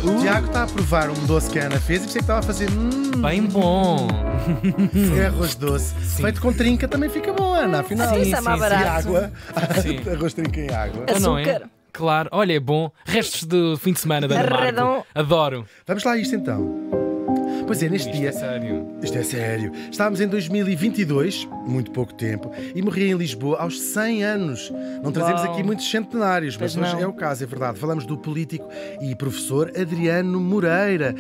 O Tiago está a provar um doce que a Ana fez e pensei que estava a fazer. Bem bom. É arroz doce. Feito com trinca também fica bom, Ana. Afinal, Sim, é mais barato. e água. Sim. Arroz trinca em água. Ah, não é? Açúcar. Claro, olha, é bom. Restos do fim de semana da Ana Marco. Arredão. Adoro. Vamos lá a isto então. Pois é, neste Isto dia. é sério. Isto é sério. Estávamos em 2022, muito pouco tempo, e morri em Lisboa aos 100 anos. Não trazemos Uau. aqui muitos centenários, mas Pois hoje não. é o caso, é verdade. Falamos do político e professor Adriano Moreira,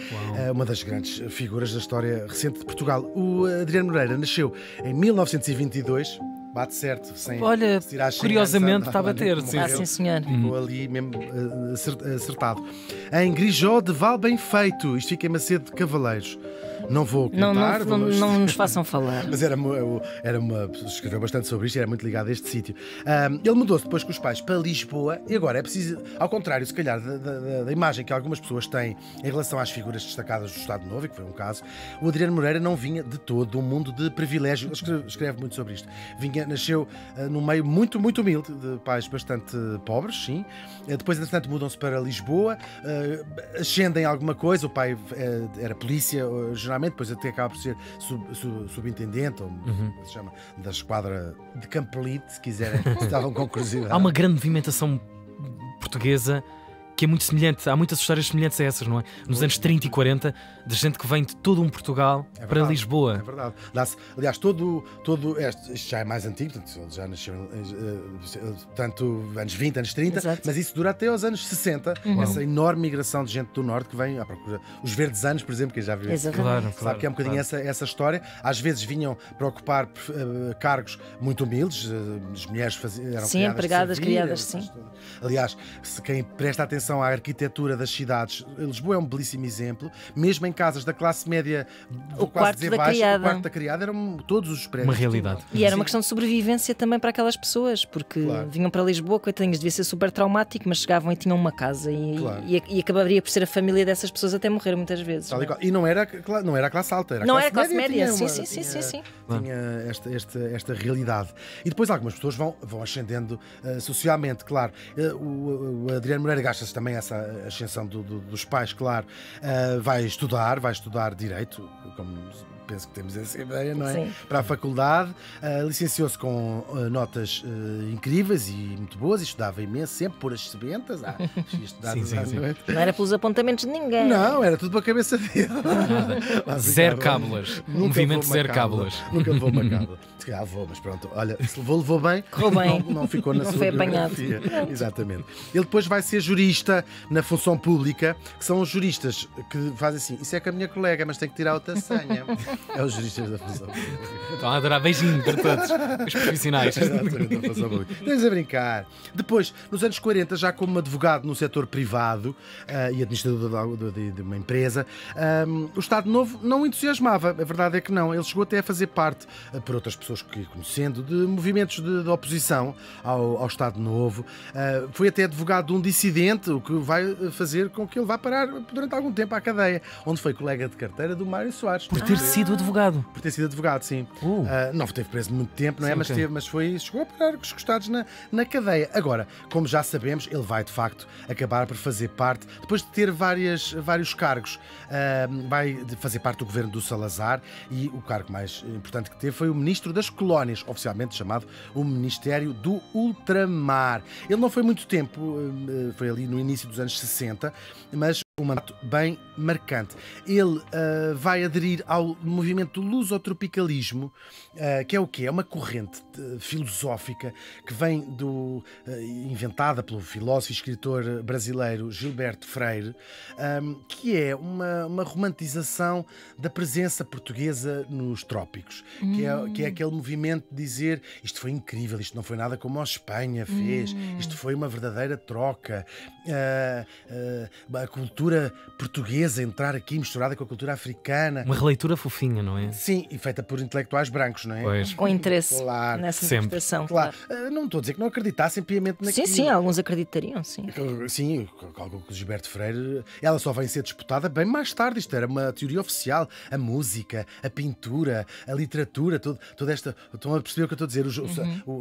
uma das grandes figuras da história recente de Portugal. O Adriano Moreira nasceu em 1922. Bate certo, sem Olha, se tirar 100 curiosamente anos, está a bater. como Sim, morreu. Sim, senhor. Ficou ali mesmo acertado. Em Grijó de Val Bem Feito, isto fica em Macedo de Cavaleiros. Não vou Não, cantar, não nos façam falar. mas escreveu bastante sobre isto e era muito ligado a este sítio. Ele mudou-se depois com os pais para Lisboa e agora é preciso, ao contrário, se calhar, da imagem que algumas pessoas têm em relação às figuras destacadas do Estado Novo, e que foi um caso, o Adriano Moreira não vinha de todo de um mundo de privilégio. Ele escreve muito sobre isto. Nasceu num meio muito, muito humilde, de pais bastante pobres, sim. Depois, entretanto, mudam-se para Lisboa, ascendem alguma coisa. O pai era polícia, geralmente, depois até acaba por ser subintendente, ou como se chama, da esquadra de Campolite, se quiserem, se estavam com curiosidade. há uma grande movimentação portuguesa que é muito semelhante, há muitas histórias semelhantes a essas, não é? Nos anos 30 e 40, de gente que vem de todo um Portugal para verdade, Lisboa. É verdade. Aliás, todo isto já é mais antigo, portanto, ele já nasceu tanto anos 20, anos 30, Exato. mas isso dura até aos anos 60. Essa enorme migração de gente do Norte que vem à procura. Os verdes anos, por exemplo, quem já viu isso. Exatamente. Sabe que é um bocadinho essa história. Às vezes vinham para ocupar cargos muito humildes, as mulheres eram Sim, empregadas, de servir, criadas, sim. Aliás, se quem presta atenção à arquitetura das cidades, Lisboa é um belíssimo exemplo, mesmo em casas da classe média, O quase quarto dizer da baixa, criada. o quarto da criada eram todos os prédios. Uma realidade. E era uma Sim. questão de sobrevivência também para aquelas pessoas, porque Claro. vinham para Lisboa, coitadinhos, devia ser super traumático, mas chegavam e tinham uma casa Claro. e acabaria por ser a família dessas pessoas até morrer muitas vezes. Tal e qual. E não era a classe alta, era a Não classe era classe média, tinha sim, tinha- sim. Tinha esta realidade. E depois algumas pessoas vão ascendendo socialmente, claro. O Adriano Moreira gasta-se também essa ascensão dos pais, claro. Vai estudar Direito, como penso que temos essa ideia, não é? Sim. Para a faculdade, licenciou-se com notas incríveis e muito boas, e estudava imenso, sempre por as sebentas. Estudar Sim, sim, à sim. noite. Não era pelos apontamentos de ninguém. Não, era tudo para a cabeça dele. Zero cábulas. Nunca Movimento levou uma zero cábula. cábulas. Nunca levou uma cábula. Se calhar levou, mas pronto. Olha, se levou bem. Correu bem. Não ficou na Não sua foi apanhado. biografia. Exatamente. Ele depois vai ser jurista na função pública, que são os juristas que fazem assim: isso é com a minha colega, mas tem que tirar outra senha. É os juristas da função pública. Estão a adorar. Beijinho para todos os profissionais. Exatamente, da função pública. Estamos a brincar. Depois, nos anos 40, já como advogado no setor privado e administrador de uma empresa, o Estado Novo não o entusiasmava. A verdade é que não. Ele chegou até a fazer parte, por outras pessoas que conhecendo, de movimentos de oposição ao Estado Novo. Foi até advogado de um dissidente, o que vai fazer com que ele vá parar durante algum tempo à cadeia, onde foi colega de carteira do Mário Soares. Por ter sido advogado. Por ter sido advogado, sim. Não esteve preso muito tempo, não é? Sim, Mas, ok. chegou a parar os costados na cadeia. Agora, como já sabemos, ele vai de facto acabar por fazer parte, depois de ter vários cargos, vai fazer parte do governo do Salazar, e o cargo mais importante que teve foi o Ministro das Colónias, oficialmente chamado o Ministério do Ultramar. Ele não foi muito tempo, foi ali no início dos anos 60, mas um mandato bem marcante. Ele vai aderir ao movimento do lusotropicalismo, que é o quê? É uma corrente filosófica que vem inventada pelo filósofo e escritor brasileiro Gilberto Freire, que é uma romantização da presença portuguesa nos trópicos, que é aquele movimento de dizer isto foi incrível, isto não foi nada como a Espanha fez, isto foi uma verdadeira troca, a cultura portuguesa entrar aqui misturada com a cultura africana. Uma releitura fofinha, não é? Sim, e feita por intelectuais brancos, não é? Pois. Com interesse Claro. nessa Sempre. interpretação. Claro. Não estou a dizer que não acreditassem piamente naquilo. Sim, alguns acreditariam, sim. Sim, algo que o Gilberto Freire, ela só vem ser disputada bem mais tarde. Isto era uma teoria oficial. A música, a pintura, a literatura, toda esta. Estão a perceber o que eu estou a dizer?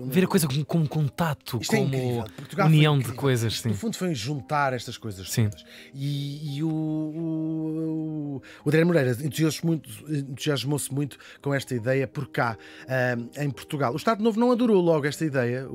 Ver a coisa como contato, Isto é como incrível. Portugal foi união de incrível. coisas. Sim. No fundo, foi juntar estas coisas Sim. todas. E E o Adriano Moreira entusiasmou-se muito com esta ideia por cá, em Portugal. O Estado Novo não adorou logo esta ideia,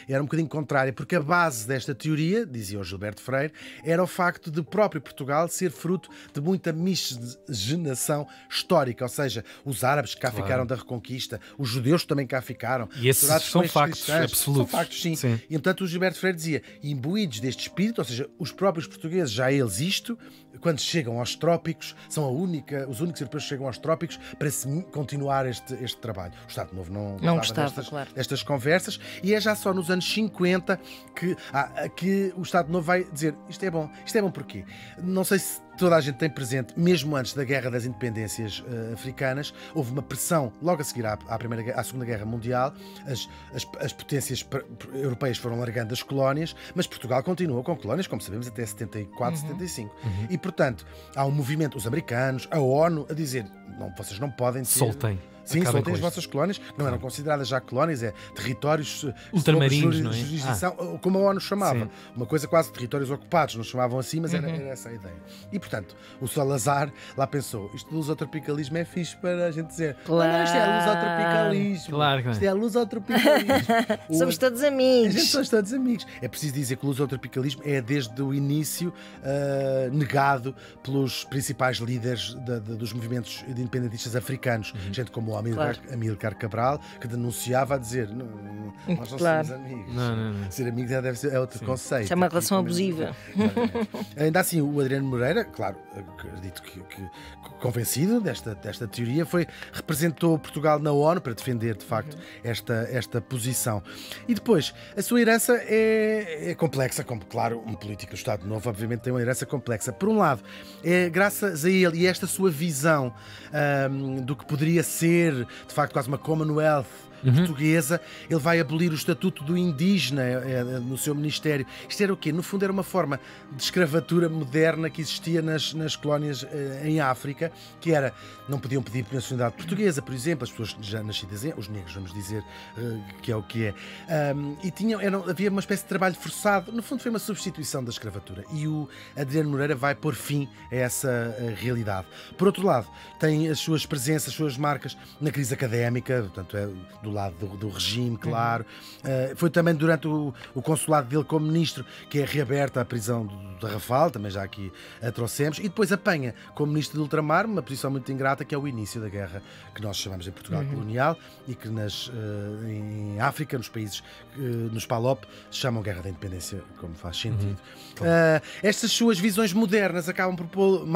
era um bocadinho contrária, porque a base desta teoria, dizia o Gilberto Freire, era o facto de próprio Portugal ser fruto de muita miscigenação histórica, ou seja, os árabes que cá ficaram da Reconquista, os judeus também cá ficaram. E esses são factos absolutos. São factos, sim. E, portanto, o Gilberto Freire dizia, imbuídos deste espírito, ou seja, os próprios portugueses, já eles isto, quando chegam aos trópicos, são os únicos europeus que chegam aos trópicos para se continuar este trabalho. O Estado Novo não gostava destas conversas, e é já só nos anos 50 que o Estado Novo vai dizer isto é bom. Isto é bom porquê? Não sei se toda a gente tem presente, mesmo antes da Guerra das Independências africanas, houve uma pressão logo a seguir à Segunda Guerra Mundial. As potências europeias foram largando as colónias, mas Portugal continuou com colónias, como sabemos, até 74, 75. E, portanto, há um movimento, os americanos, a ONU, a dizer, não, vocês não podem ter... Soltem. Sim, soltem as vossas colónias, que não eram consideradas já colónias, territórios ultramarinos, não é? Jurisdição, como a ONU chamava. Sim. Uma coisa quase territórios ocupados, não chamavam assim, mas era essa a ideia. E, portanto, o Salazar lá pensou, isto do lusotropicalismo é fixe para a gente dizer, claro. Não, isto é lusotropicalismo. Claro. Isto é lusotropicalismo. Somos todos amigos. A gente somos todos amigos. É preciso dizer que o lusotropicalismo é desde o início negado pelos principais líderes dos movimentos de independentistas africanos, gente como o Amílcar Cabral, que denunciava a dizer nós não somos amigos. Não. Ser amigo é outro conceito. Isso é uma relação abusiva. Ainda assim, o Adriano Moreira, claro, acredito que convencido desta teoria, representou Portugal na ONU para defender, de facto, esta posição. E depois, a sua herança é complexa, como, claro, um político do Estado Novo, obviamente, tem uma herança complexa. Por um lado, é graças a ele e a esta sua visão do que poderia ser, de facto, quase uma Commonwealth portuguesa, ele vai abolir o estatuto do indígena no seu ministério. Isto era o quê? No fundo era uma forma de escravatura moderna que existia nas colónias em África, que era, não podiam pedir nacionalidade portuguesa, por exemplo, as pessoas já nascidas os negros, vamos dizer, que é o que é. E havia uma espécie de trabalho forçado, no fundo foi uma substituição da escravatura, e o Adriano Moreira vai pôr fim a essa realidade. Por outro lado, tem as suas presenças, as suas marcas na crise académica, portanto é do lado do regime, claro. Foi também durante o consulado dele como ministro que é reaberta a prisão da Rafal, também já aqui a trouxemos, e depois apanha como ministro de ultramar uma posição muito ingrata, que é o início da guerra que nós chamamos em Portugal colonial, e que em África, nos países, nos PALOP, se chamam Guerra da Independência, como faz sentido. Estas suas visões modernas acabam por pôr,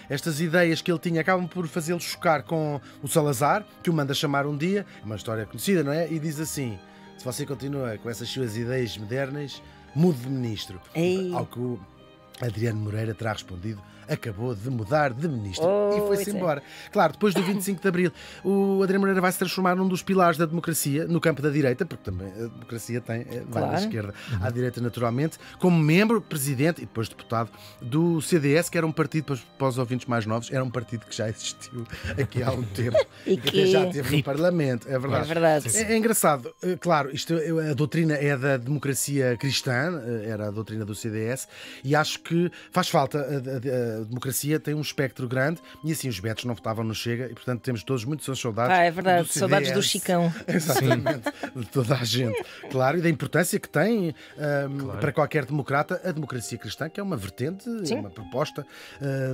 estas ideias que ele tinha, acabam por fazê-lo chocar com o Salazar, que o manda chamar um dia, uma história conhecida, não é? E diz assim, se você continua com essas suas ideias modernas, mude de ministro. Ao que o Adriano Moreira terá respondido, acabou de mudar de ministro e foi-se embora. Claro, depois do 25 de Abril, o Adriano Moreira vai se transformar num dos pilares da democracia no campo da direita, porque também a democracia vai da esquerda à direita naturalmente, como membro, presidente e depois deputado do CDS, que era um partido, para os ouvintes mais novos, era um partido que já existiu aqui há um tempo e que até já esteve no Parlamento. É verdade. É verdade. É engraçado. Claro, a doutrina é da democracia cristã, era a doutrina do CDS, e acho que faz falta. A democracia tem um espectro grande e assim os betos não votavam no Chega e, portanto, temos todos muitas saudades. É verdade, saudades do Chicão. Exatamente, de toda a gente. Claro, e da importância que tem para qualquer democrata a democracia cristã, que é uma vertente, uma proposta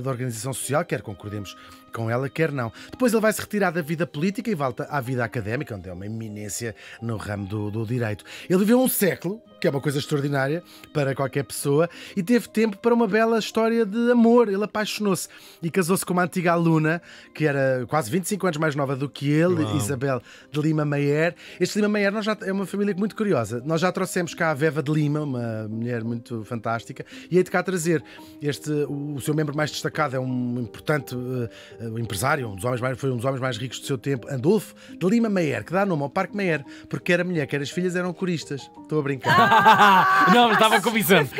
da organização social, quer concordemos com ela, quer não. Depois ele vai se retirar da vida política e volta à vida académica, onde é uma eminência no ramo do direito. Ele viveu um século, que é uma coisa extraordinária para qualquer pessoa, e teve tempo para uma bela história de amor. Ele apaixonou-se e casou-se com uma antiga aluna, que era quase 25 anos mais nova do que ele, Isabel de Lima Meyer. Este Lima Meyer é uma família muito curiosa. Nós já trouxemos cá a Veva de Lima, uma mulher muito fantástica, e hei de cá trazer o seu membro mais destacado, é um importante empresário, foi um dos homens mais ricos do seu tempo, Andolfo de Lima Meyer, que dá nome ao Parque Meyer, porque quer a mulher, quer as filhas eram coristas. Estou a brincar. Não, estava convincente.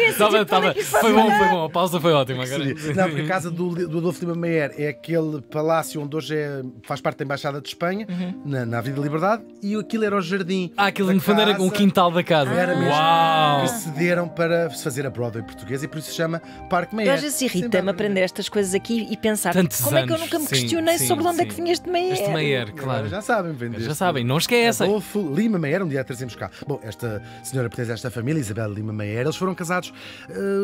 Foi bom. A pausa foi ótima. Agora. Não, porque a casa do Adolfo Lima Meyer é aquele palácio onde hoje faz parte da Embaixada de Espanha, na Avenida Liberdade, e aquilo era o jardim. Aquilo no fundo era um quintal da casa. Era mesmo. Uau! Que cederam para se fazer a Broadway portuguesa e por isso se chama Parque Meyer. Eu às vezes irrita-me aprender estas coisas aqui e pensar Tantos como é que eu anos, nunca me sim, questionei sim, sobre onde é que sim. vinha este Meyer. Este Meyer, Agora claro. já sabem, vender. Já sabem, não esqueçam. Adolfo Lima Meyer, um dia a trazemos cá. Bom, esta senhora pertence a esta família, Isabel Lima Meyer. Eles foram casados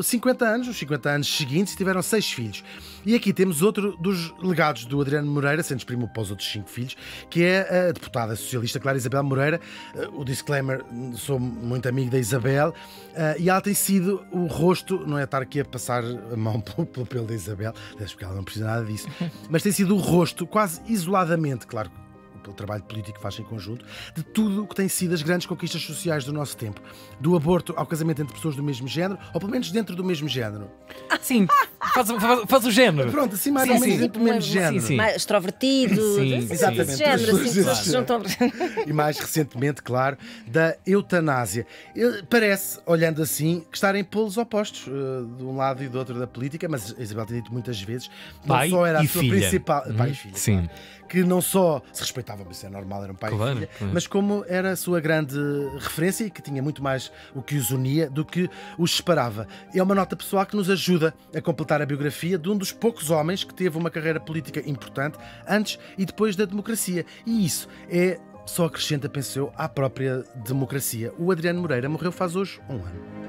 50 anos, os 50 anos seguintes, e tiveram 6 filhos. E aqui temos outro dos legados do Adriano Moreira, sendo primo para os outros 5 filhos, que é a deputada socialista Clara Isabel Moreira. O disclaimer, sou muito amigo da Isabel, e ela tem sido o rosto, não é estar aqui a passar a mão pelo pelo da Isabel, porque ela não precisa nada disso, mas tem sido o rosto, quase isoladamente, claro, pelo trabalho político que faz em conjunto, de tudo o que tem sido as grandes conquistas sociais do nosso tempo. Do aborto ao casamento entre pessoas do mesmo género, ou pelo menos dentro do mesmo género. Sim, faz o género. Pronto, assim mais Sim, ou menos sim. dentro do mesmo género. sim. Mais extrovertido, Sim, assim, exatamente. esse género, assim, pessoas que se juntam. E mais recentemente, claro, da eutanásia. Parece, olhando assim, que estarem polos opostos, de um lado e do outro da política, mas a Isabel tem dito muitas vezes que não Pai só era a e sua filha. principal. Pai e filha. Sim. Claro. Que não só se respeitavam, isso é normal, eram pai Claro, e filha, claro. mas como era a sua grande referência e que tinha muito mais o que os unia do que os separava. É uma nota pessoal que nos ajuda a completar a biografia de um dos poucos homens que teve uma carreira política importante antes e depois da democracia. E isso só acrescenta, penso eu, à própria democracia. O Adriano Moreira morreu faz hoje 1 ano.